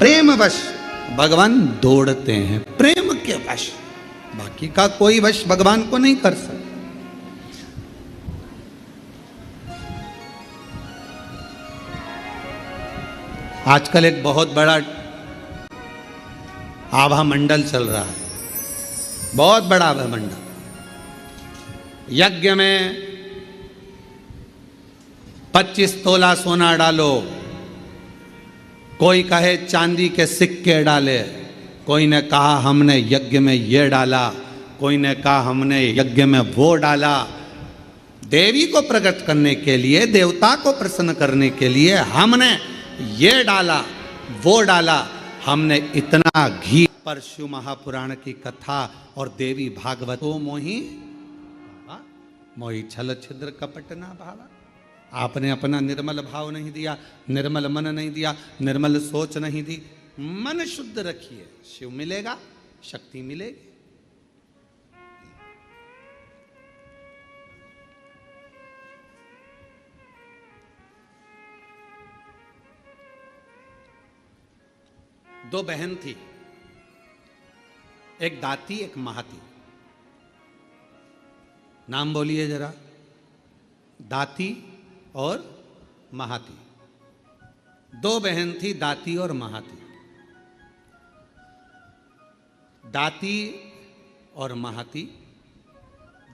प्रेम वश भगवान दौड़ते हैं, प्रेम के वश, बाकी का कोई वश भगवान को नहीं कर सकता। आजकल एक बहुत बड़ा आभा मंडल चल रहा है, बहुत बड़ा आभा मंडल। यज्ञ में 25 तोला सोना डालो, कोई कहे चांदी के सिक्के डाले, कोई ने कहा हमने यज्ञ में ये डाला, कोई ने कहा हमने यज्ञ में वो डाला। देवी को प्रकट करने के लिए, देवता को प्रसन्न करने के लिए हमने ये डाला वो डाला, हमने इतना घी। पर शिव महापुराण की कथा और देवी भागवत तो मोही छल छिद्र कपट ना भावा। आपने अपना निर्मल भाव नहीं दिया, निर्मल मन नहीं दिया, निर्मल सोच नहीं दी। मन शुद्ध रखिए, शिव मिलेगा, शक्ति मिलेगी। दो बहन थी, एक दाती एक महाती। नाम बोलिए जरा, दाती और महाती। दो बहन थी, दाती और महाती। दाती और महाती।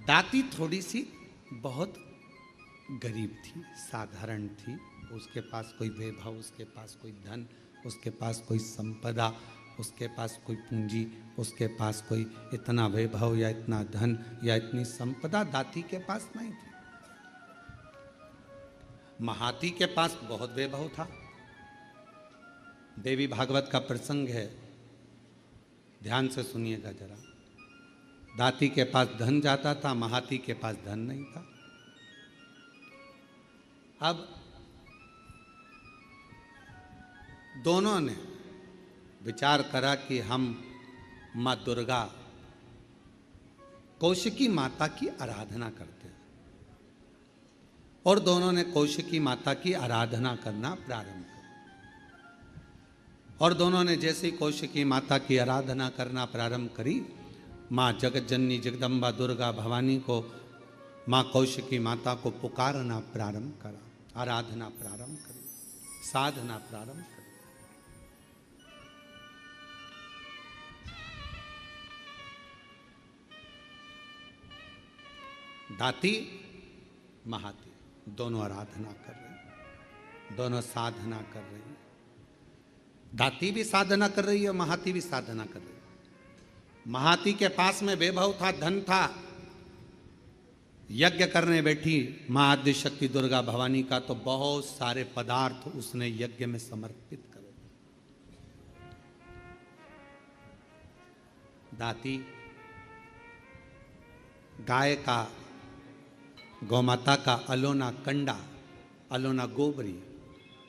दाती थोड़ी सी बहुत गरीब थी, साधारण थी। उसके पास कोई वैभव, उसके पास कोई धन, उसके पास कोई संपदा, उसके पास कोई पूंजी, उसके पास कोई इतना वैभव या इतना धन या इतनी संपदा दाती के पास नहीं थी। महाती के पास बहुत वैभव था। देवी भागवत का प्रसंग है, ध्यान से सुनिएगा जरा। दाती के पास धन जाता था, महाती के पास धन नहीं था। अब दोनों ने विचार करा कि हम माँ दुर्गा, कौशिकी माता की आराधना करते हैं, और दोनों ने कौशिकी माता की आराधना करना प्रारंभ किया। और दोनों ने जैसे ही कौशिकी माता की आराधना करना प्रारंभ करी, माँ जगतजननी जगदम्बा दुर्गा भवानी को, माँ कौशिकी माता को पुकारना प्रारंभ करा, आराधना प्रारंभ करी, साधना प्रारंभ करी। दाती महाती दोनों आराधना कर रही, दोनों साधना कर रही। दाती भी साधना कर रही है, महाती भी साधना कर रही है। महाती के पास में वैभव था, धन था। यज्ञ करने बैठी मां आद्य शक्ति दुर्गा भवानी का, तो बहुत सारे पदार्थ उसने यज्ञ में समर्पित करे। दाती गाय का, गौमाता का अलोना कंडा, अलोना गोबरी,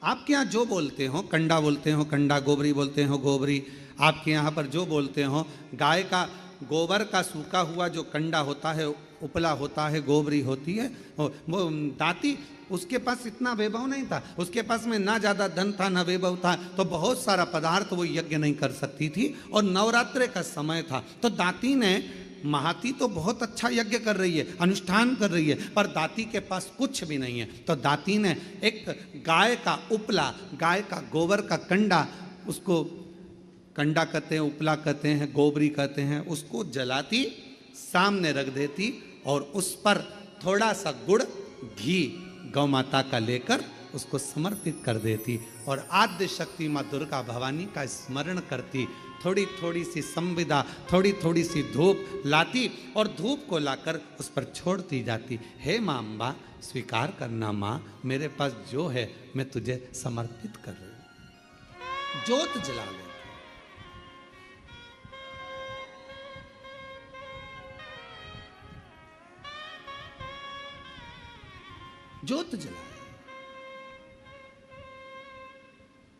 आपके यहाँ जो बोलते हो, कंडा बोलते हो कंडा, गोबरी बोलते हो गोबरी, आपके यहाँ पर जो बोलते हो, गाय का गोबर का सूखा हुआ जो कंडा होता है, उपला होता है, गोबरी होती है। वो दाती, उसके पास इतना वैभव नहीं था, उसके पास में ना ज़्यादा धन था ना वैभव था, तो बहुत सारा पदार्थ वो यज्ञ नहीं कर सकती थी। और नवरात्रे का समय था, तो दाती ने, महाती तो बहुत अच्छा यज्ञ कर रही है, अनुष्ठान कर रही है, पर दाती के पास कुछ भी नहीं है। तो दाती ने एक गाय का उपला, गाय का गोबर का कंडा, उसको कंडा कहते हैं, उपला कहते हैं, गोबरी कहते हैं, उसको जलाती, सामने रख देती और उस पर थोड़ा सा गुड़ घी गौ माता का लेकर उसको समर्पित कर देती और आद्य शक्ति माँ दुर्गा भवानी का स्मरण करती। थोड़ी थोड़ी सी संविदा, थोड़ी थोड़ी सी धूप लाती और धूप को लाकर उस पर छोड़ती जाती। हे माँ अम्बा, स्वीकार करना माँ, मेरे पास जो है मैं तुझे समर्पित कर रही हूँ। ज्योत जला ले, ज्योत जला,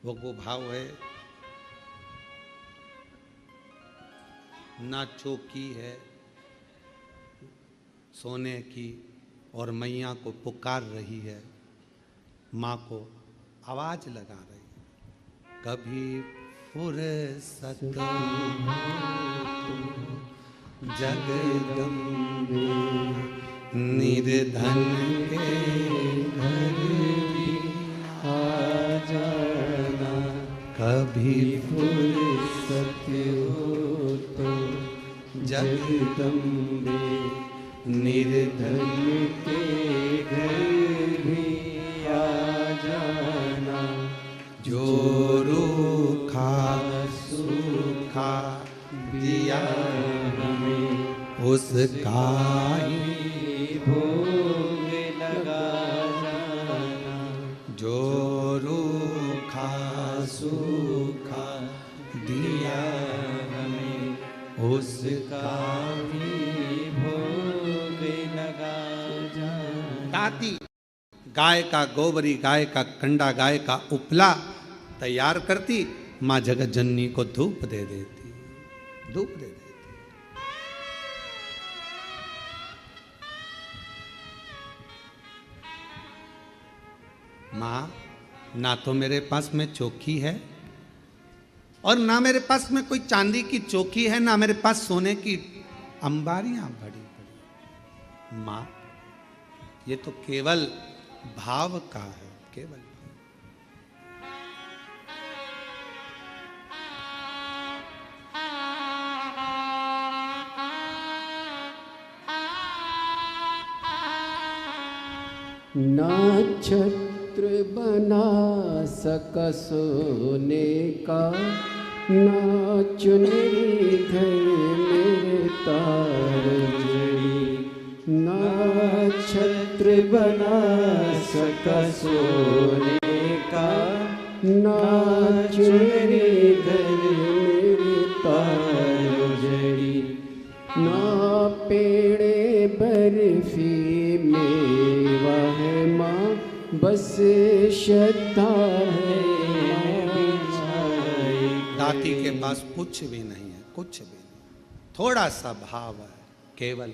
वो भाव है ना, चौकी है सोने की और मैया को पुकार रही है, माँ को आवाज लगा रही है। कभी फुर्सत जगदम्बे निर्धन के घर भी आ जाना, कभी फुर्सत हो तो जगदम्बे निर्धन के घर भी आ जाना, जो रूखा सूखा दिया हमें उसका ही भोग लगा जाना, जो रूखा सूखा दिया हमें उसका ही भोग लगा जाना। दाती गाय का गोबरी, गाय का कंडा, गाय का उपला तैयार करती, माँ जगत जननी को धूप दे देती, धूप दे देती। माँ, ना तो मेरे पास में चौकी है और ना मेरे पास में कोई चांदी की चौकी है, ना मेरे पास सोने की अंबारियां बड़ी बड़ी। माँ, ये तो केवल भाव का है, केवल। ना छत्र बना सका सोने का, ना चुनरी घर मेरे तार जड़ी, ना छत्र बना सका सोने का, ना चुनरी घर मेरे तार जड़ी, ना पेड़े बर्फी मेवा है माँ, बस श्रद्धा है। दाती के पास कुछ भी नहीं है, कुछ भी नहीं, थोड़ा सा भाव है, केवल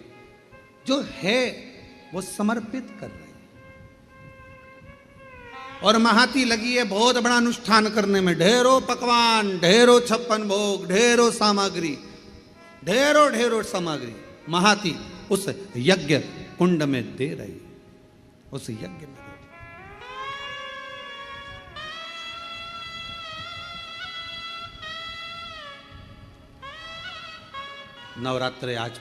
जो है वो समर्पित कर रही है। और महाती लगी है बहुत बड़ा अनुष्ठान करने में, ढेरों पकवान, ढेरों 56 भोग, ढेरों सामग्री, ढेरों ढेरों सामग्री महाती उस यज्ञ कुंड में दे रही, उस यज्ञ में दे रही। नवरात्रे आज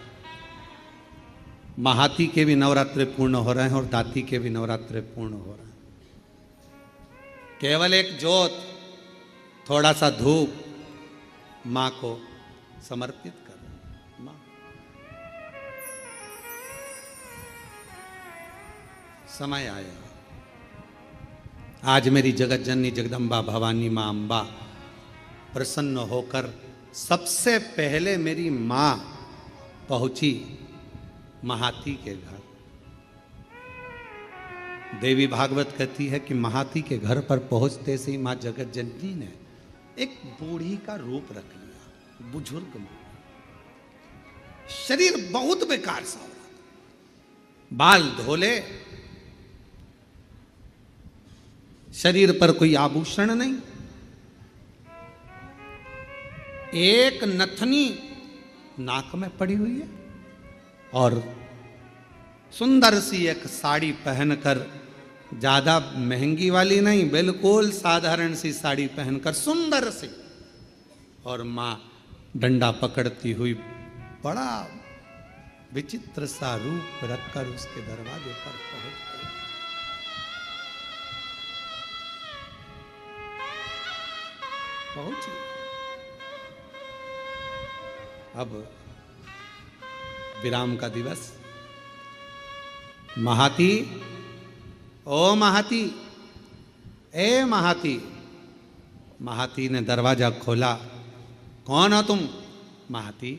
महाती के भी नवरात्रे पूर्ण हो रहे हैं और दाती के भी नवरात्रे पूर्ण हो रहे हैं। केवल एक ज्योत, थोड़ा सा धूप मां को समर्पित कर रहे हैं। मां, समय आया, आज मेरी जगत जननी जगदम्बा भवानी मां अम्बा प्रसन्न होकर सबसे पहले मेरी मां पहुंची महाती के घर। देवी भागवत कहती है कि महाती के घर पर पहुंचते से ही मां जगत जननी ने एक बूढ़ी का रूप रख लिया, बुजुर्ग में। शरीर बहुत बेकार सा हो रहा था, बाल धोले, शरीर पर कोई आभूषण नहीं, एक नथनी नाक में पड़ी हुई है और सुंदर सी एक साड़ी पहनकर, ज्यादा महंगी वाली नहीं, बिल्कुल साधारण सी साड़ी पहनकर सुंदर सी, और मां डंडा पकड़ती हुई बड़ा विचित्र सा रूप रखकर उसके दरवाजे पर पहुंच गई। पहुंची। अब विराम का दिवस। महाती, ओ महाती, ए महाती। महाती ने दरवाजा खोला। कौन हो तुम? महाती,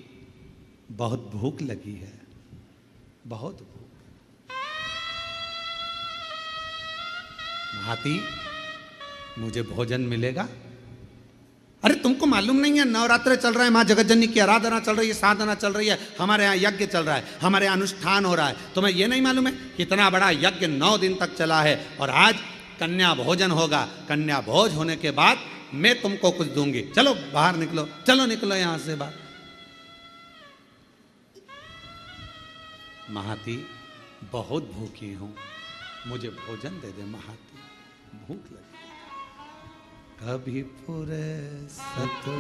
बहुत भूख लगी है, बहुत भूख। महाती, मुझे भोजन मिलेगा? अरे तुमको मालूम नहीं है नवरात्र चल रहा है, माँ जगत जननी की आराधना चल रही है, साधना चल रही है, हमारे यहाँ यज्ञ चल रहा है, हमारे यहाँ अनुष्ठान हो रहा है। तुम्हें ये नहीं मालूम है कितना बड़ा यज्ञ 9 दिन तक चला है और आज कन्या भोजन होगा। कन्या भोज होने के बाद मैं तुमको कुछ दूंगी, चलो बाहर निकलो, चलो निकलो यहां से बाहर। महाती बहुत भूखी हूं, मुझे भोजन दे दे महाती, भूख लगी। कभी फुर्सत हो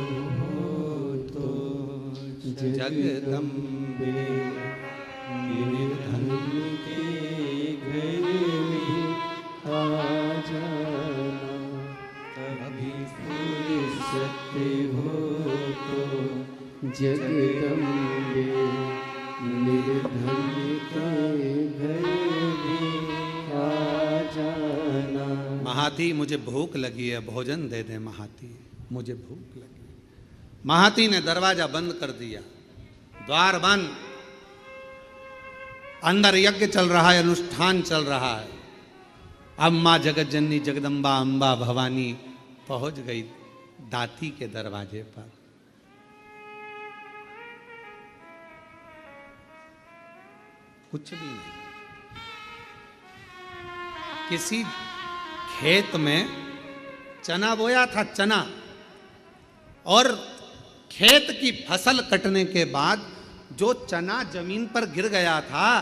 तो जगदम्बे निर्धन के घर में आ जाना, कभी फुर्सत हो तो जगदम्बे निर्धन के घर में आ जाना। महाती मुझे भूख लगी है, भोजन दे दे महाती, मुझे भूख लगी। महाती ने दरवाजा बंद कर दिया, द्वार बंद, अंदर यज्ञ चल रहा है, अनुष्ठान चल रहा है। अब मां जगत जननी जगदम्बा अंबा भवानी पहुंच गई दाती के दरवाजे पर। कुछ भी नहीं, किसी खेत में चना बोया था, चना, और खेत की फसल कटने के बाद जो चना जमीन पर गिर गया था,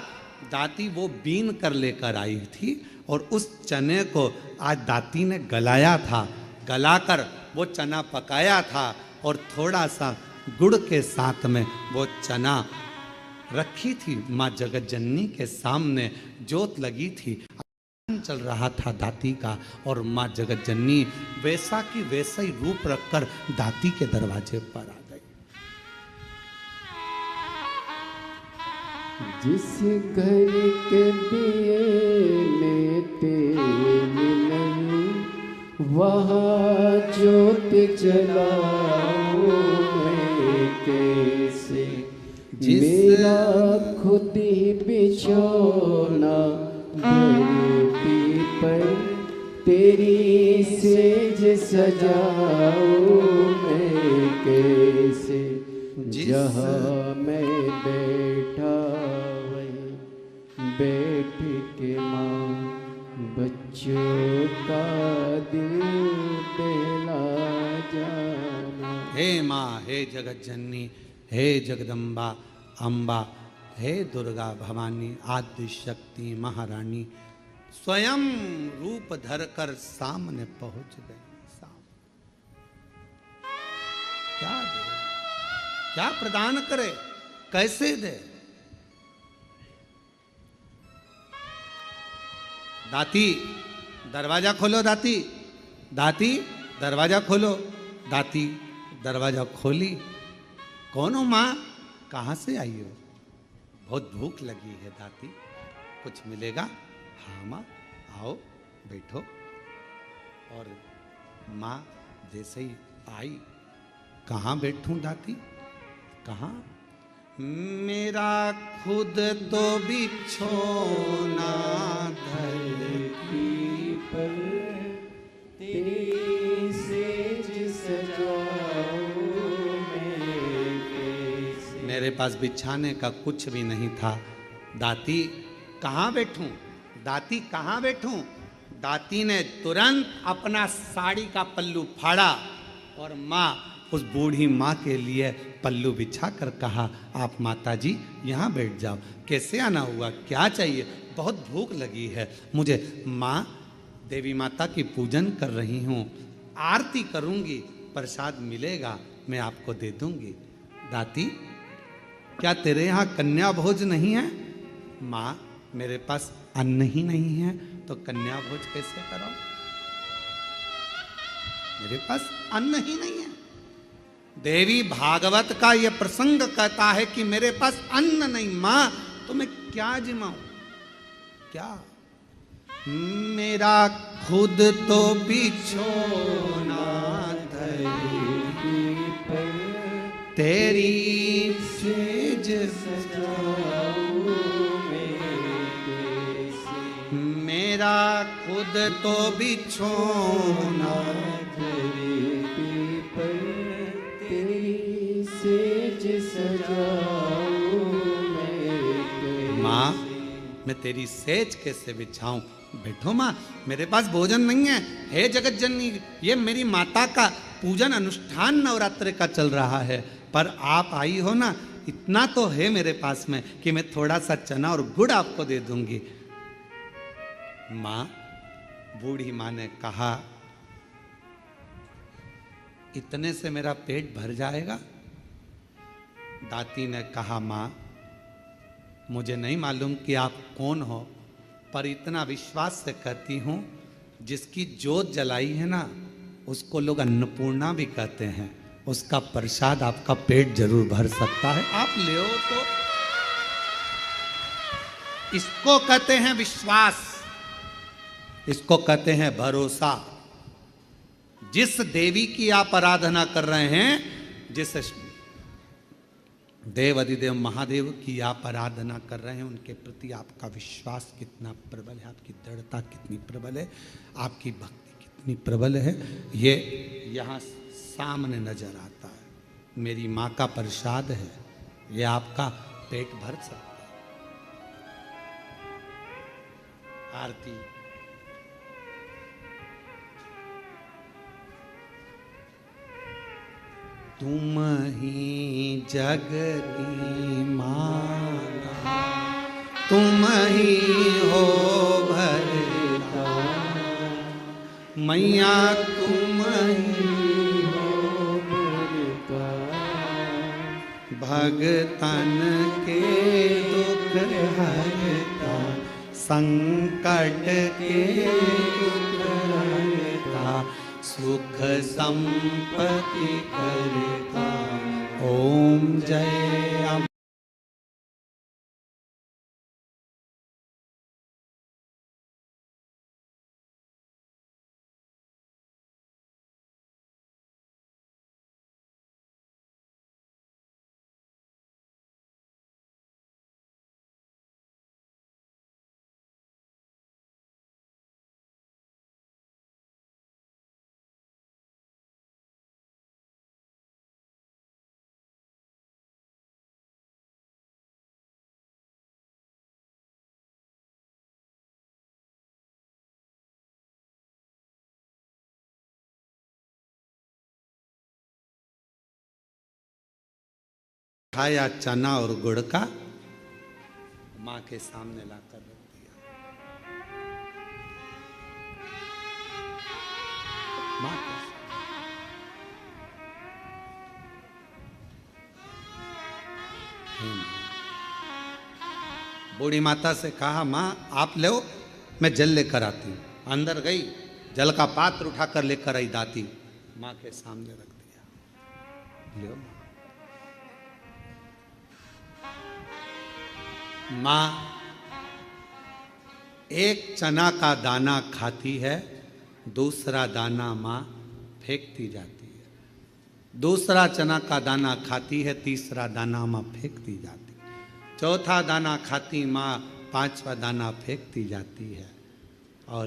दाती वो बीन कर लेकर आई थी और उस चने को आज दाती ने गलाया था, गलाकर वो चना पकाया था और थोड़ा सा गुड़ के साथ में वो चना रखी थी माँ जगत जननी के सामने, जोत लगी थी, चल रहा था दाती का, और माँ जगत जननी वैसा की वैसा ही रूप रखकर दाती के दरवाजे पर आ गई। जिस घर के दिए में तेल नहीं, वहाँ जोत जलाऊं मैं कैसे। मेरा खुद ही बिछौना धरती पर, तेरी सेज सजाऊं मैं कैसे। जहाँ मैं बैठा वहीं बैठ के माँ बच्चों का दिल बहला जाना। हे माँ, हे जगत जननी, हे जगदम्बा अम्बा, हे दुर्गा भवानी, आदि शक्ति महारानी, स्वयं रूप धरकर सामने पहुंच गए। क्या दे, क्या प्रदान करे, कैसे दे। दाती दरवाजा खोलो, दाती, दाती दरवाजा खोलो। दाती दरवाजा खोली। कौन हो माँ, कहाँ से आई हो? बहुत भूख लगी है दाती, कुछ मिलेगा? हाँ माँ, आओ बैठो। और माँ जैसे ही आई, कहाँ बैठूं दाती, कहाँ? मेरा खुद तो बिछोना धरती पर, तेरी सेज सजाऊं मैं कैसे। मेरे पास बिछाने का कुछ भी नहीं था। दाती कहाँ बैठूं, दाती कहाँ बैठूं? दाती ने तुरंत अपना साड़ी का पल्लू फाड़ा और माँ, उस बूढ़ी माँ के लिए पल्लू बिछा कर कहा, आप माता जी यहाँ बैठ जाओ। कैसे आना हुआ, क्या चाहिए? बहुत भूख लगी है मुझे। माँ, देवी माता की पूजन कर रही हूँ, आरती करूँगी, प्रसाद मिलेगा मैं आपको दे दूँगी। दाती, क्या तेरे यहाँ कन्या भोज नहीं है? माँ, मेरे पास अन्न ही नहीं है तो कन्या भोज कैसे करो? मेरे पास अन्न ही नहीं है। देवी भागवत का यह प्रसंग कहता है कि मेरे पास अन्न नहीं। मां, तो मैं क्या जिमाऊं, क्या? मेरा खुद तो बिछोना धरती पर, तेरी सेज सजाऊं मैं कैसे। मेरा खुद तो बिछोना धरती पर, तेरी सेज सजाऊं मैं कैसे। माँ, मैं तेरी सेज कैसे बिछाऊं? बैठो माँ, मेरे पास भोजन नहीं है। हे जगत जननी, ये मेरी माता का पूजन अनुष्ठान नवरात्र का चल रहा है, पर आप आई हो ना, इतना तो है मेरे पास में कि मैं थोड़ा सा चना और गुड़ आपको दे दूंगी। मां, बूढ़ी मां ने कहा, इतने से मेरा पेट भर जाएगा? दाती ने कहा, मां, मुझे नहीं मालूम कि आप कौन हो, पर इतना विश्वास से कहती हूं, जिसकी जोत जलाई है ना, उसको लोग अन्नपूर्णा भी कहते हैं। उसका प्रसाद आपका पेट जरूर भर सकता है, आप ले तो। इसको कहते हैं विश्वास, इसको कहते हैं भरोसा। जिस देवी की आप आराधना कर रहे हैं, जिस देव अधिदेव महादेव की आप आराधना कर रहे हैं, उनके प्रति आपका विश्वास कितना प्रबल है, आपकी दृढ़ता कितनी प्रबल है, आपकी भक्ति कितनी प्रबल है, ये यहाँ सामने नजर आता है। मेरी माँ का प्रसाद है, ये आपका पेट भर सकता है। आरती। तुम ही जग की माता, तुम ही हो भरता, मैया तुम ही हो भरता, भगतन के दुख हरता, संकट के दुख हरता, सुख संपत्ति करता। ओम जय अम्बे। खाया चना और गुड़ का, मां के सामने लाकर रख दिया। मां के बूढ़ी माता से कहा, मां आप लो, मैं जल लेकर आती हूं। अंदर गई, जल का पात्र उठाकर लेकर आई दाती, मां के सामने रख दिया। लो मां, एक चना का दाना खाती है, दूसरा दाना मां फेंकती जाती है। दूसरा चना का दाना खाती है, तीसरा दाना मां फेंकती जाती है। चौथा दाना खाती मां, पांचवा दाना फेंकती जाती है। और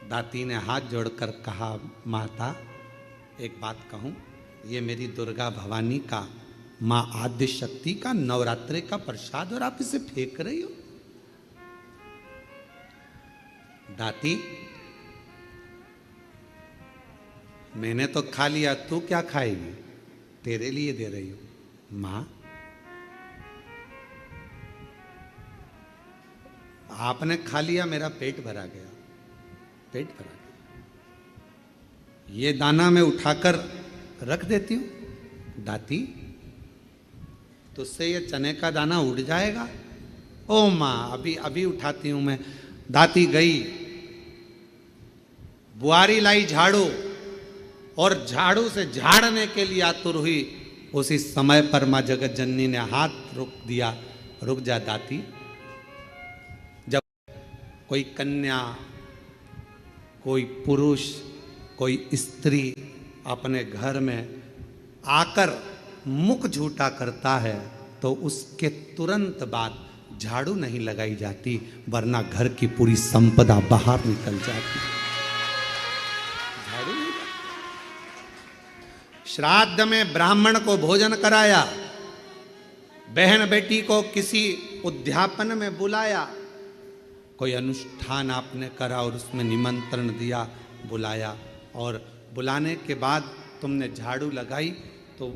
दाती ने हाथ जोड़कर कहा, माता एक बात कहूं, ये मेरी दुर्गा भवानी का, मां आद्य शक्ति का नवरात्रि का प्रसाद, और आप इसे फेंक रही हो। दाती, मैंने तो खा लिया, तू क्या खाएगी? तेरे लिए दे रही हूं। मां, आपने खा लिया, मेरा पेट भरा गया, पेट भरा गया। ये दाना मैं उठाकर रख देती हूं। दाती, तुझसे ये चने का दाना उड़ जाएगा। ओ मां, अभी उठाती हूं मैं। दाती गई, बुआरी लाई झाड़ू, और झाड़ू से झाड़ने के लिए आतुर हुई। उसी समय पर मां जगत जननी ने हाथ रोक दिया। रुक जा दाती। जब कोई कन्या, कोई पुरुष, कोई स्त्री अपने घर में आकर मुख झूठा करता है, तो उसके तुरंत बाद झाड़ू नहीं लगाई जाती, वरना घर की पूरी संपदा बाहर निकल जाती। झाड़ू नहीं। श्राद्ध में ब्राह्मण को भोजन कराया, बहन बेटी को किसी उद्यापन में बुलाया, कोई अनुष्ठान आपने करा और उसमें निमंत्रण दिया, बुलाया, और बुलाने के बाद तुमने झाड़ू लगाई तो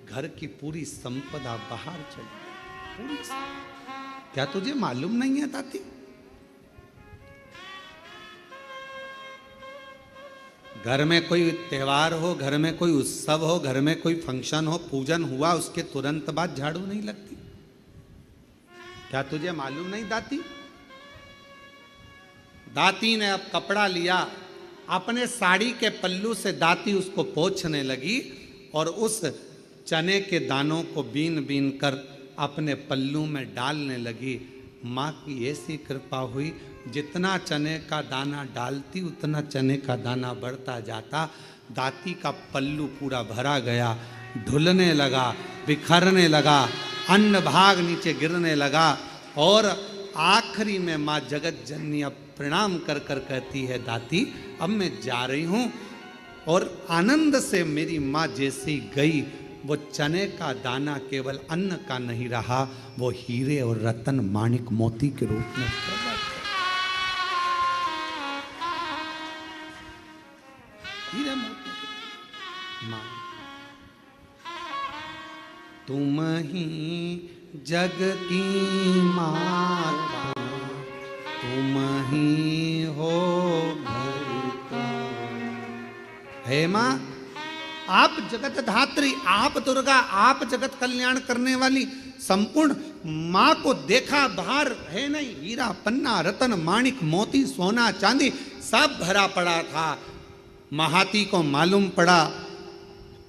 घर की पूरी संपदा बाहर चली पूरी। क्या तुझे मालूम नहीं है ताती? घर में कोई त्योहार हो, घर में कोई उत्सव हो, घर में कोई फंक्शन हो, पूजन हुआ, उसके तुरंत बाद झाड़ू नहीं लगती। क्या तुझे मालूम नहीं दाती? दाती ने अब कपड़ा लिया, अपने साड़ी के पल्लू से दाती उसको पोंछने लगी और उस चने के दानों को बीन बीन कर अपने पल्लू में डालने लगी। माँ की ऐसी कृपा हुई, जितना चने का दाना डालती उतना चने का दाना बढ़ता जाता। दाती का पल्लू पूरा भरा गया, ढुलने लगा, बिखरने लगा, अन्न भाग नीचे गिरने लगा और आखिरी में माँ जगत जननी अब प्रणाम कर कर कहती है, दाती अब मैं जा रही हूँ। और आनंद से मेरी माँ जैसी गई, वो चने का दाना केवल अन्न का नहीं रहा, वो हीरे और रतन माणिक मोती के रूप में प्रकट। हीरे मोती माँ, तुम ही जग की माता, तुम ही हो घर का। हे माँ, आप जगत धात्री, आप दुर्गा, आप जगत कल्याण करने वाली संपूर्ण माँ को देखा, बाहर है नहीं, हीरा पन्ना रतन माणिक मोती सोना चांदी सब भरा पड़ा था। महाती को मालूम पड़ा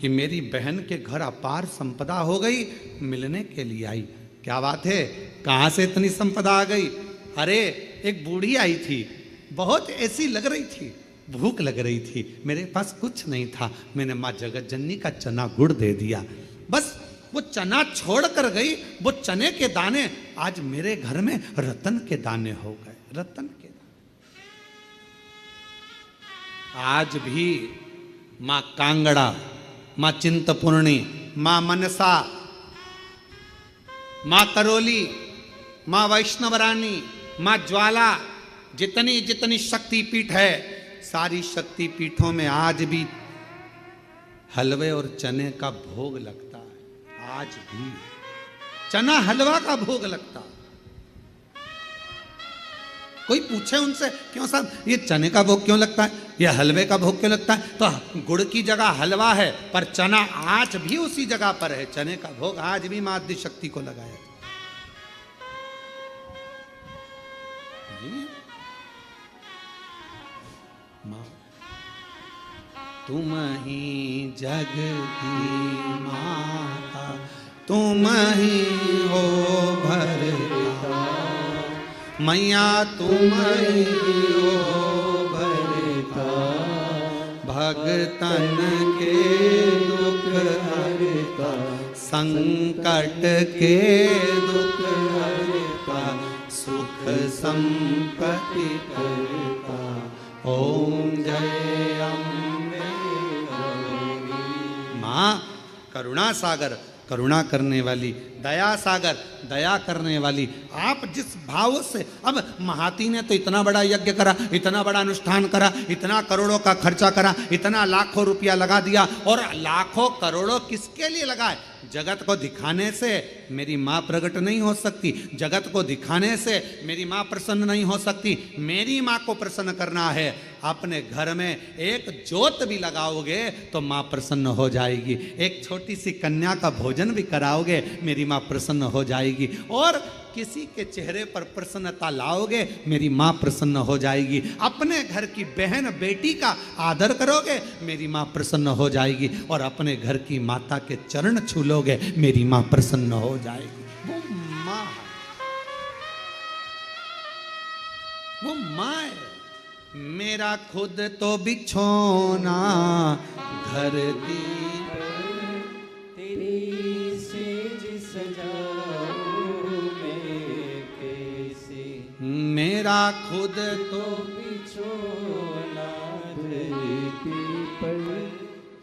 कि मेरी बहन के घर अपार संपदा हो गई, मिलने के लिए आई। क्या बात है, कहाँ से इतनी संपदा आ गई? अरे एक बूढ़ी आई थी, बहुत ऐसी लग रही थी, भूख लग रही थी, मेरे पास कुछ नहीं था, मैंने माँ जगत जननी का चना गुड़ दे दिया। बस वो चना छोड़ कर गई, वो चने के दाने आज मेरे घर में रतन के दाने हो गए, रतन के दाने। आज भी माँ कांगड़ा, माँ चिंतपूर्णी, माँ मनसा, माँ करोली, माँ वैष्णवरानी, माँ ज्वाला, जितनी जितनी शक्तिपीठ है, सारी शक्तिपीठों में आज भी हलवे और चने का भोग लगता है। आज भी चना हलवा का भोग लगता है। कोई पूछे उनसे, क्यों साहब ये चने का भोग क्यों लगता है, ये हलवे का भोग क्यों लगता है? तो गुड़ की जगह हलवा है, पर चना आज भी उसी जगह पर है। चने का भोग आज भी माँ आदि शक्ति को लगाया। माँ, तुम ही जग की माता, तुम ही हो भरता, मैया तुम ही हो भरता, भगतन के दुख हरता, संकट के दुख हरता, सुख संपत्ति करता। ओम जय अम्बे गौरी। माँ करुणा सागर, करुणा करने वाली, दया सागर, दया करने वाली, आप जिस भाव से, अब महाती ने तो इतना बड़ा यज्ञ करा, इतना बड़ा अनुष्ठान करा, इतना करोड़ों का खर्चा करा, इतना लाखों रुपया लगा दिया, और लाखों करोड़ों किसके लिए लगाए? जगत को दिखाने से मेरी माँ प्रकट नहीं हो सकती, जगत को दिखाने से मेरी माँ प्रसन्न नहीं हो सकती। मेरी माँ को प्रसन्न करना है, अपने घर में एक ज्योत भी लगाओगे तो माँ प्रसन्न हो जाएगी, एक छोटी सी कन्या का भोजन भी कराओगे मेरी माँ प्रसन्न हो जाएगी, और किसी के चेहरे पर प्रसन्नता लाओगे मेरी माँ प्रसन्न हो जाएगी। अपने घर की बहन बेटी का आदर करोगे मेरी माँ प्रसन्न हो जाएगी, और अपने घर की माता के चरण छू लोगे मेरी माँ प्रसन्न हो जाएगी। वो माँ, वो माँ है। मेरा खुद तो बिछोना घर दी, तेरी सेज सजाऊं मैं कैसे, मेरा खुद तो बिछोना धरती पर,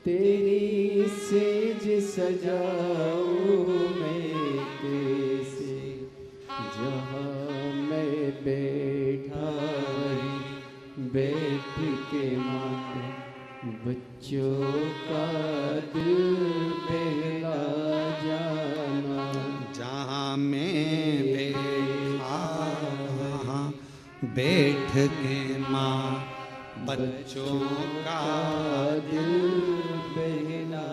तेरी सेज सजाऊं मैं कैसे, जहाँ मैं बैठा बैठ के माँ का दिल बहला जाना। जहाँ मैं बैठा बैठ के माँ बच्चों का दिल बहला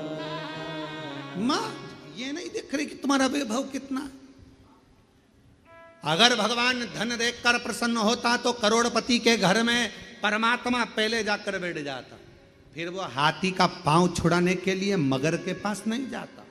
माँ ये नहीं दिख रही कि तुम्हारा वैभव कितना। अगर भगवान धन देखकर प्रसन्न होता तो करोड़पति के घर में परमात्मा पहले जाकर बैठ जाता, फिर वो हाथी का पांव छुड़ाने के लिए मगर के पास नहीं जाता।